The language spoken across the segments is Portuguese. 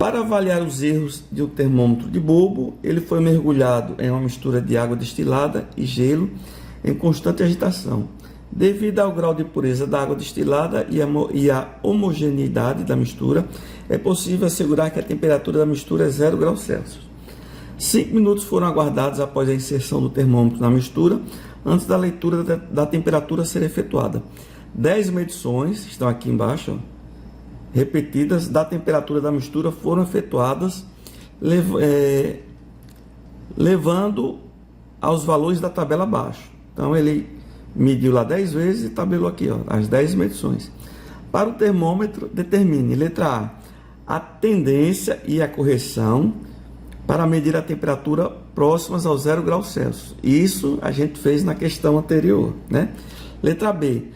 Para avaliar os erros de um termômetro de bulbo, ele foi mergulhado em uma mistura de água destilada e gelo em constante agitação. Devido ao grau de pureza da água destilada e à homogeneidade da mistura, é possível assegurar que a temperatura da mistura é 0 graus Celsius. 5 minutos foram aguardados após a inserção do termômetro na mistura, antes da leitura da temperatura ser efetuada. 10 medições, estão aqui embaixo, repetidas, da temperatura da mistura foram efetuadas, levando aos valores da tabela abaixo. Então, ele mediu lá 10 vezes e tabelou aqui, as 10 medições. Para o termômetro, determine, letra A, a tendência e a correção para medir a temperatura próximas ao 0 graus Celsius. Isso a gente fez na questão anterior, né? Letra B,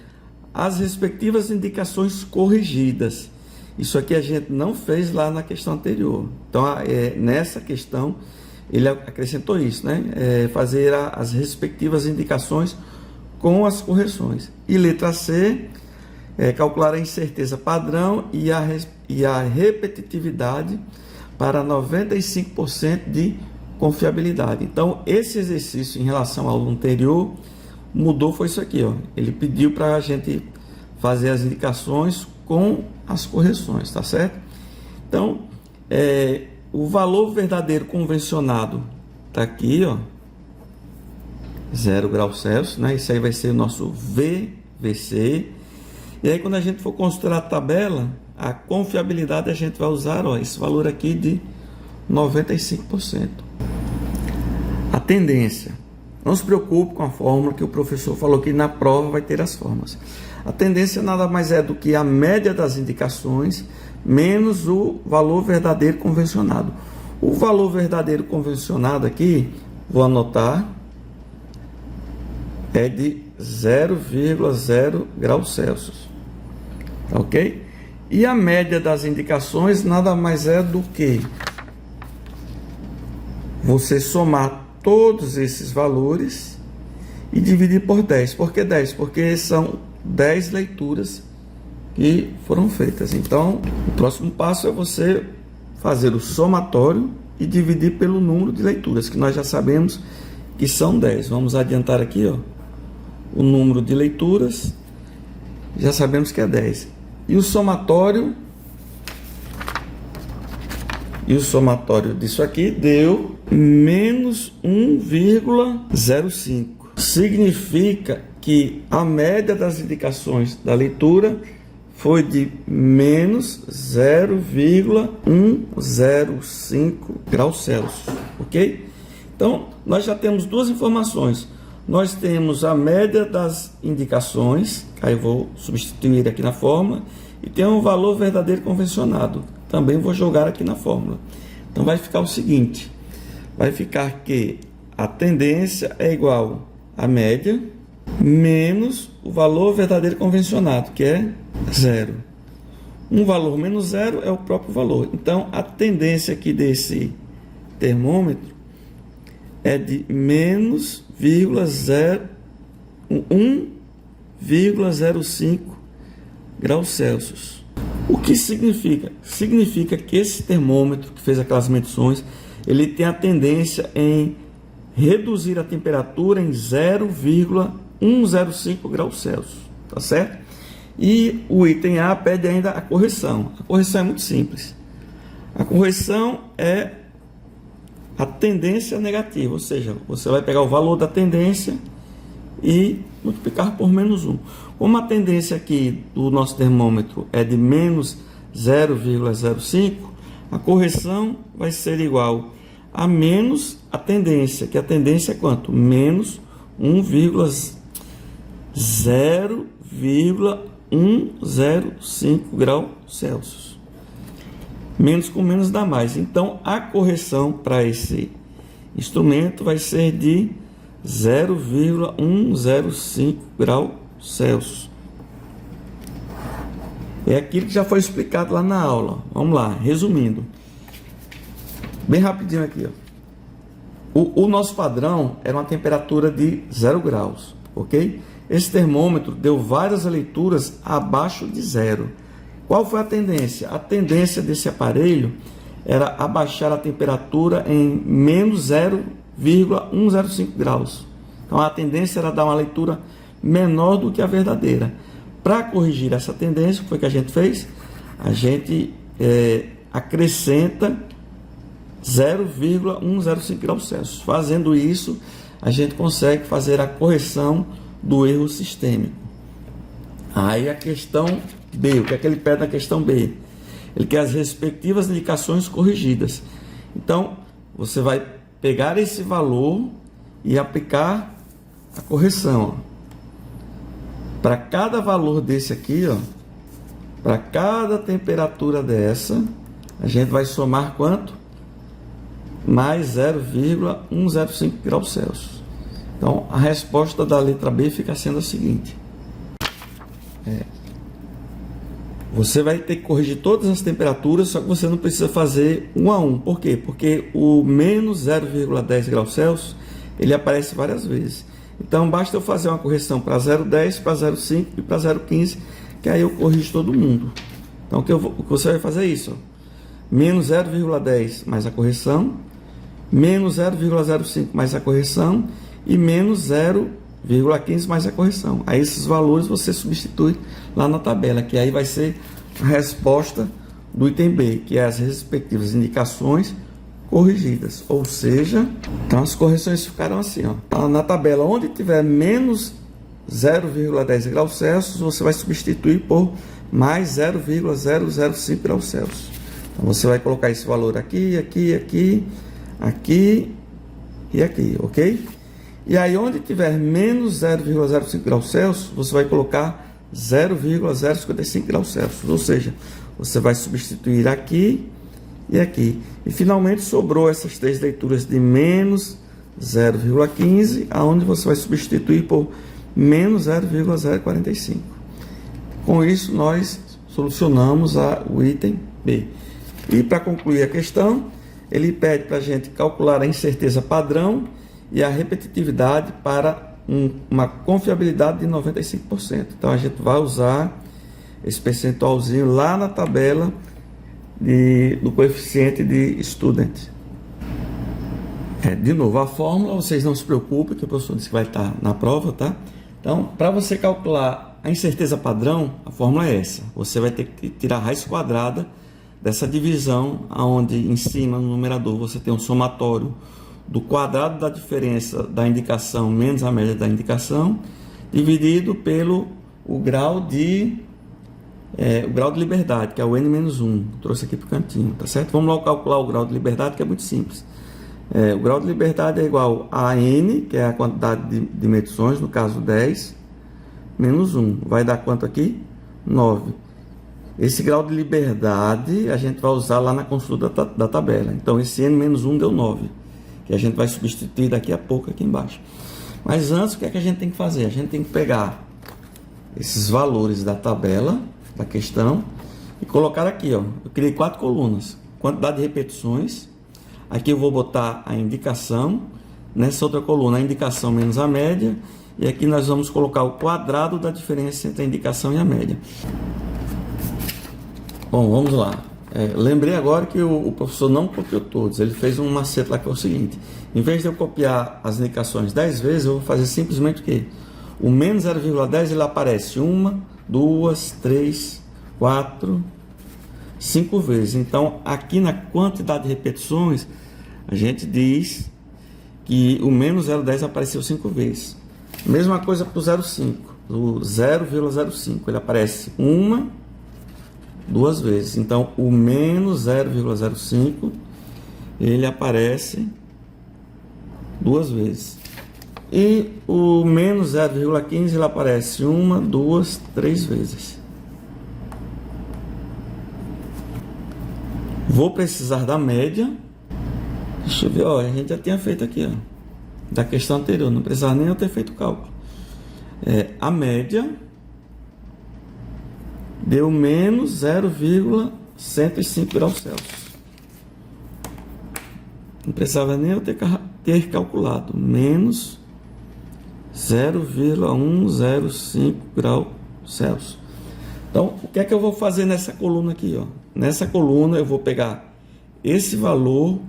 as respectivas indicações corrigidas. Isso aqui a gente não fez lá na questão anterior. Então, nessa questão, ele acrescentou isso, né? Fazer as respectivas indicações com as correções. E letra C, calcular a incerteza padrão e a repetitividade para 95% de confiabilidade. Então, esse exercício em relação ao anterior mudou, foi isso aqui, Ele pediu para a gente fazer as indicações com as correções, tá certo? Então, o valor verdadeiro convencionado tá aqui, 0 graus Celsius, né? Isso aí vai ser o nosso VVC. E aí, quando a gente for construir a tabela, a confiabilidade a gente vai usar, esse valor aqui de 95%. A tendência. Não se preocupe com a fórmula que o professor falou que na prova vai ter as fórmulas. A tendência nada mais é do que a média das indicações menos o valor verdadeiro convencionado. O valor verdadeiro convencionado aqui, vou anotar, é de 0,0 graus Celsius. Ok? E a média das indicações nada mais é do que você somar todos esses valores e dividir por 10. Por que 10? Porque são 10 leituras que foram feitas. Então, o próximo passo é você fazer o somatório e dividir pelo número de leituras, que nós já sabemos que são 10. Vamos adiantar aqui, o número de leituras, já sabemos que é 10. E o somatório disso aqui deu menos 1,05. Significa que a média das indicações da leitura foi de menos 0,105 graus Celsius, ok? Então, nós já temos duas informações. Nós temos a média das indicações, aí eu vou substituir aqui na fórmula, e tem um valor verdadeiro convencionado. Também vou jogar aqui na fórmula. Então, vai ficar o seguinte, vai ficar que a tendência é igual à média menos o valor verdadeiro convencionado, que é 0. Um valor menos 0 é o próprio valor. Então, a tendência aqui desse termômetro é de menos 1,05 graus Celsius. O que significa? Significa que esse termômetro que fez aquelas medições, ele tem a tendência em reduzir a temperatura em 0,105 graus Celsius, tá certo? E o item A pede ainda a correção. A correção é muito simples. A correção é a tendência negativa, ou seja, você vai pegar o valor da tendência e multiplicar por menos 1. Como a tendência aqui do nosso termômetro é de menos 0,05, a correção vai ser igual a menos a tendência, que a tendência é quanto? Menos 0,105 graus Celsius. Menos com menos dá mais. Então, a correção para esse instrumento vai ser de 0,105 graus Celsius. É aquilo que já foi explicado lá na aula. Vamos lá, resumindo. Bem rapidinho aqui, O nosso padrão era uma temperatura de 0 graus, ok? Esse termômetro deu várias leituras abaixo de 0. Qual foi a tendência? A tendência desse aparelho era abaixar a temperatura em menos 0,105 graus. Então a tendência era dar uma leitura menor do que a verdadeira. Para corrigir essa tendência, o que foi que a gente fez? A gente acrescenta 0,105 graus Celsius. Fazendo isso, a gente consegue fazer a correção do erro sistêmico. Aí a questão B, o que é que ele pede na questão B? Ele quer as respectivas indicações corrigidas. Então, você vai pegar esse valor e aplicar a correção. Para cada valor desse aqui, para cada temperatura dessa, a gente vai somar quanto? Mais 0,105 graus Celsius. Então, a resposta da letra B fica sendo a seguinte. Você vai ter que corrigir todas as temperaturas, só que você não precisa fazer um a um. Por quê? Porque o menos 0,10 graus Celsius, ele aparece várias vezes. Então, basta eu fazer uma correção para 0,10, para 0,5 e para 0,15, que aí eu corrijo todo mundo. Então, o que você vai fazer é isso. Menos 0,10 mais a correção, menos 0,05 mais a correção e menos 0,15 mais a correção. Aí esses valores você substitui lá na tabela, que aí vai ser a resposta do item B, que é as respectivas indicações corrigidas. Ou seja, então as correções ficaram assim, na tabela onde tiver menos 0,10 graus Celsius, você vai substituir por mais 0,005 graus Celsius. Então você vai colocar esse valor aqui, aqui, aqui, aqui e aqui, ok? E aí, onde tiver menos 0,05 graus Celsius, você vai colocar 0,055 graus Celsius. Ou seja, você vai substituir aqui e aqui. E finalmente sobrou essas três leituras de menos 0,15, aonde você vai substituir por menos 0,045. Com isso, nós solucionamos o item B. E para concluir a questão, ele pede para a gente calcular a incerteza padrão e a repetitividade para uma confiabilidade de 95%. Então, a gente vai usar esse percentualzinho lá na tabela do coeficiente de student. De novo, a fórmula, vocês não se preocupem, que o professor disse que vai estar na prova, tá? Então, para você calcular a incerteza padrão, a fórmula é essa. Você vai ter que tirar a raiz quadrada dessa divisão, onde em cima, no numerador, você tem um somatório do quadrado da diferença da indicação menos a média da indicação, dividido pelo o grau de liberdade, que é o n-1. Trouxe aqui para o cantinho, tá certo? Vamos logo calcular o grau de liberdade, que é muito simples. O grau de liberdade é igual a n, que é a quantidade de medições, no caso 10, menos 1. Vai dar quanto aqui? 9. Esse grau de liberdade a gente vai usar lá na consulta da tabela. Então, esse n-1 deu 9. Que a gente vai substituir daqui a pouco aqui embaixo. Mas antes, o que é que a gente tem que fazer? A gente tem que pegar esses valores da tabela, da questão, e colocar aqui, Eu criei 4 colunas. Quantidade de repetições. Aqui eu vou botar a indicação. Nessa outra coluna, a indicação menos a média. E aqui nós vamos colocar o quadrado da diferença entre a indicação e a média. Bom, vamos lá. Lembrei agora que o professor não copiou todos. Ele fez um macete lá que é o seguinte: em vez de eu copiar as indicações 10 vezes, eu vou fazer simplesmente o quê? O menos 0,10 ele aparece 1, 2, 3, 4, 5 vezes. Então, aqui na quantidade de repetições, a gente diz que o menos 0,10 apareceu 5 vezes. Mesma coisa para o 0,5. O 0,05 ele aparece 1, 2 vezes. Então, o menos 0,05 ele aparece 2 vezes. E o menos 0,15 ele aparece 1, 2, 3 vezes. Vou precisar da média. Deixa eu ver, a gente já tinha feito aqui, da questão anterior. Não precisava nem eu ter feito o cálculo. A média deu menos 0,105 graus Celsius. Não precisava nem eu ter calculado. Menos 0,105 graus Celsius. Então, o que é que eu vou fazer nessa coluna aqui? Nessa coluna eu vou pegar esse valor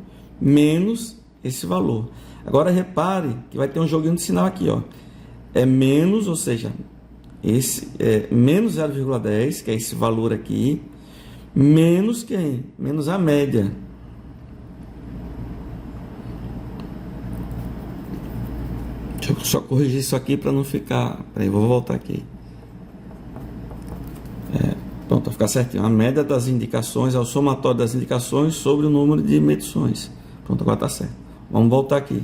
menos esse valor. Agora repare que vai ter um joguinho de sinal aqui, ó. É menos, ou seja, esse é menos 0,10, que é esse valor aqui, menos quem? Menos a média. Deixa eu só corrigir isso aqui para não ficar... Peraí, vou voltar aqui. Pronto, vai ficar certinho. A média das indicações é o somatório das indicações sobre o número de medições. Pronto, agora está certo. Vamos voltar aqui.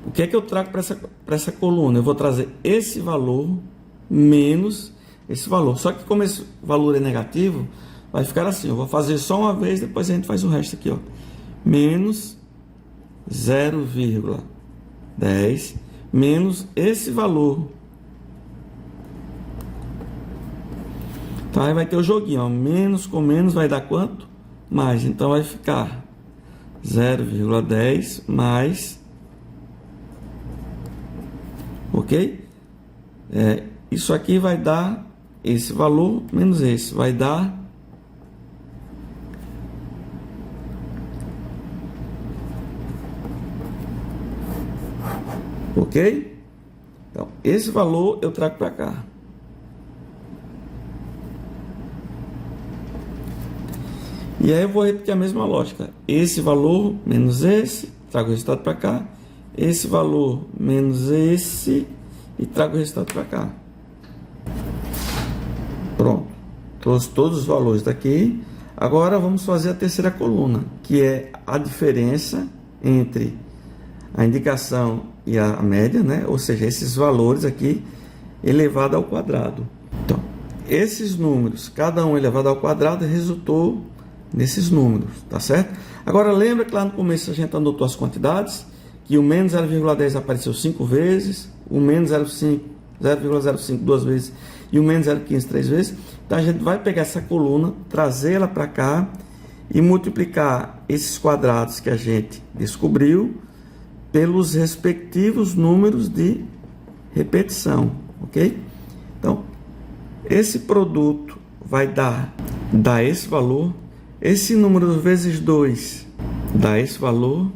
O que é que eu trago para essa coluna? Eu vou trazer esse valor menos esse valor. Só que como esse valor é negativo, vai ficar assim. Eu vou fazer só uma vez, depois a gente faz o resto aqui, ó. Menos 0,10 menos esse valor. Então aí vai ter o joguinho, ó. Menos com menos vai dar quanto? Mais. Então vai ficar 0,10 mais... Ok? Isso aqui vai dar esse valor menos esse. Vai dar... Ok? Então, esse valor eu trago para cá. E aí eu vou repetir a mesma lógica. Esse valor menos esse, trago o resultado para cá. Esse valor menos esse e trago o resultado para cá. Pronto. Trouxe todos os valores daqui. Agora vamos fazer a terceira coluna, que é a diferença entre a indicação e a média, né? Ou seja, esses valores aqui elevado ao quadrado. Então, esses números, cada um elevado ao quadrado, resultou nesses números, tá certo? Agora lembra que lá no começo a gente anotou as quantidades, que o menos 0,10 apareceu 5 vezes, o menos 0,05 2 vezes e o menos 0,15 3 vezes. Então a gente vai pegar essa coluna, trazê-la para cá e multiplicar esses quadrados que a gente descobriu pelos respectivos números de repetição, ok? Então, esse produto vai dar esse valor, esse número vezes 2 dá esse valor,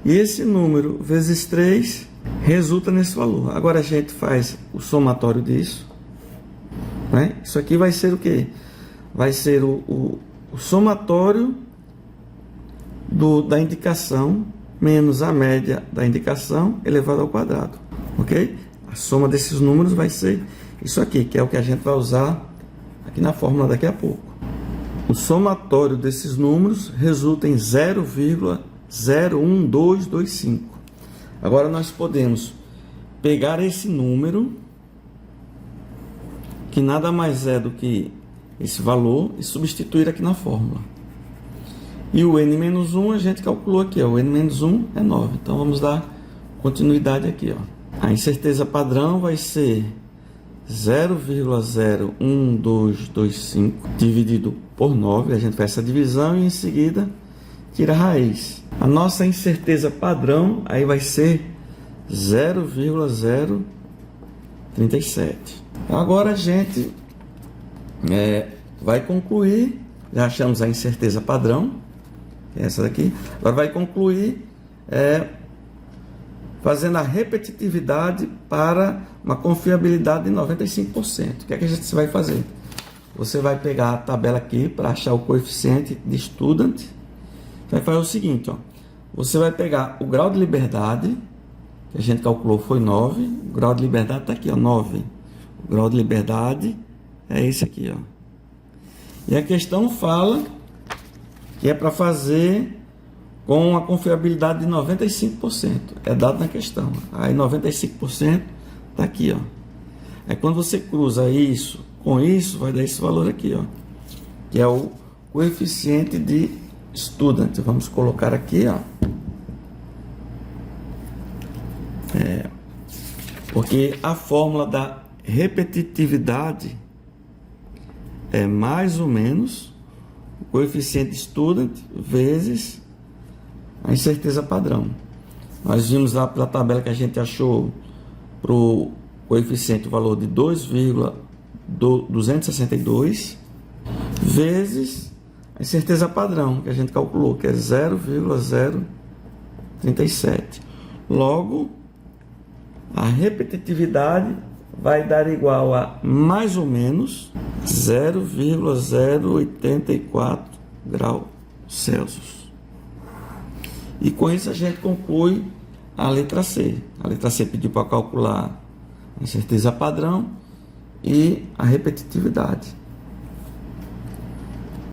e esse número vezes 3 resulta nesse valor. Agora a gente faz o somatório disso, né? Isso aqui vai ser o quê? Vai ser o somatório da indicação menos a média da indicação elevado ao quadrado, ok? A soma desses números vai ser isso aqui, que é o que a gente vai usar aqui na fórmula daqui a pouco. O somatório desses números resulta em 0,01225. Agora nós podemos pegar esse número, que nada mais é do que esse valor, e substituir aqui na fórmula. E o n-1 a gente calculou aqui, ó. O n-1 é 9. Então vamos dar continuidade aqui, ó. A incerteza padrão vai ser 0,01225 dividido por 9. A gente faz essa divisão e em seguida tira a raiz. A nossa incerteza padrão aí vai ser 0,037. Agora a gente vai concluir. Já achamos a incerteza padrão, essa daqui. Agora vai concluir fazendo a repetitividade para uma confiabilidade de 95%. O que é que a gente vai fazer? Você vai pegar a tabela aqui para achar o coeficiente de student. Vai fazer o seguinte, ó. Você vai pegar o grau de liberdade, que a gente calculou foi 9. O grau de liberdade está aqui, ó, 9. O grau de liberdade é esse aqui, ó. E a questão fala que é para fazer com a confiabilidade de 95%. É dado na questão. Aí 95% está aqui, ó. Aí quando você cruza isso com isso, vai dar esse valor aqui, ó. Que é o coeficiente de student. Vamos colocar aqui, ó. Porque a fórmula da repetitividade é mais ou menos o coeficiente de student vezes a incerteza padrão. Nós vimos lá pela tabela que a gente achou para o coeficiente o valor de 2,262 vezes a incerteza padrão que a gente calculou, que é 0,037. Logo, a repetitividade vai dar igual a mais ou menos 0,084 graus Celsius. E com isso a gente conclui a letra C. A letra C pediu para calcular a incerteza padrão e a repetitividade.